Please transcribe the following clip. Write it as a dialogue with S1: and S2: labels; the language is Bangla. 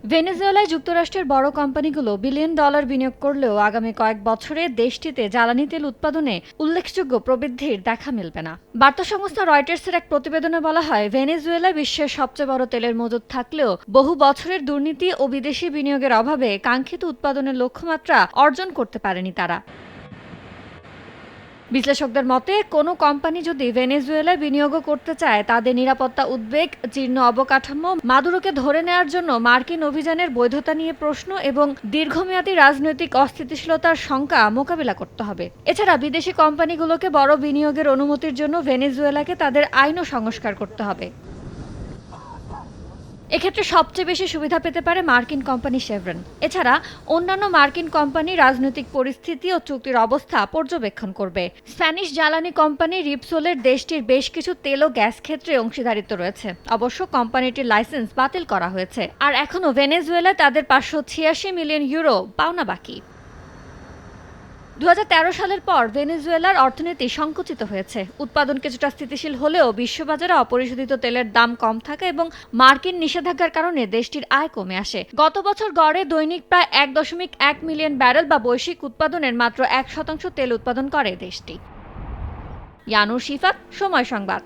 S1: ভেনেজুয়েলায় যুক্তরাষ্ট্রের বড় কোম্পানিগুলো বিলিয়ন ডলার বিনিয়োগ করলেও আগামী কয়েক বছরে দেশটিতে জ্বালানি তেল উৎপাদনে উল্লেখযোগ্য প্রবৃদ্ধির দেখা মিলবে না। বার্তা সংস্থা রয়টার্সের এক প্রতিবেদনে বলা হয়, ভেনেজুয়েলা বিশ্বের সবচেয়ে বড় তেলের মজুদ থাকলেও বহু বছরের দুর্নীতি ও বিদেশি বিনিয়োগের অভাবে কাঙ্ক্ষিত উৎপাদনের লক্ষ্যমাত্রা অর্জন করতে পারেনি তারা। বিশ্লেষকদের মতে, কোনো কোম্পানি যদি ভেনেজুয়েলায় বিনিয়োগ করতে চায়, তাদের নিরাপত্তা উদ্বেগ, জীর্ণ অবকাঠামো, মাদুরোকে ধরে নেওয়ার জন্য মার্কিন অভিযানের বৈধতা নিয়ে প্রশ্ন এবং দীর্ঘমেয়াদী রাজনৈতিক অস্থিতিশীলতার শঙ্কা মোকাবিলা করতে হবে। এছাড়া বিদেশি কোম্পানিগুলোকে বড় বিনিয়োগের অনুমতির জন্য ভেনেজুয়েলাকে তাদের আইনও সংস্কার করতে হবে। এক্ষেত্রে সবচেয়ে বেশি সুবিধা পেতে পারে মার্কিন কোম্পানি শেভরন। এছাড়া অন্যান্য মার্কিন কোম্পানি রাজনৈতিক পরিস্থিতি ও চুক্তির অবস্থা পর্যবেক্ষণ করবে। স্প্যানিশ জ্বালানি কোম্পানি রিপসোলের দেশটির বেশ কিছু তেল ও গ্যাস ক্ষেত্রে অংশীদারিত্ব রয়েছে। অবশ্য কোম্পানিটির লাইসেন্স বাতিল করা হয়েছে, আর এখনও ভেনেজুয়েলায় তাদের 586 মিলিয়ন ইউরো পাওনা বাকি। 2013 সালের পর ভেনেজুয়েলার অর্থনীতি সংকুচিত হয়েছে। উৎপাদন কিছুটা স্থিতিশীল হলেও বিশ্ববাজারে অপরিশোধিত তেলের দাম কম থাকা এবং মার্কিন নিষেধাজ্ঞার কারণে দেশটির আয় কমে আসে। গত বছর গড়ে দৈনিক প্রায় 1.1 মিলিয়ন ব্যারেল বা বৈশ্বিক উৎপাদনের মাত্র 1% তেল উৎপাদন করে দেশটি। ইয়ানুর শিফাত, সময় সংবাদ।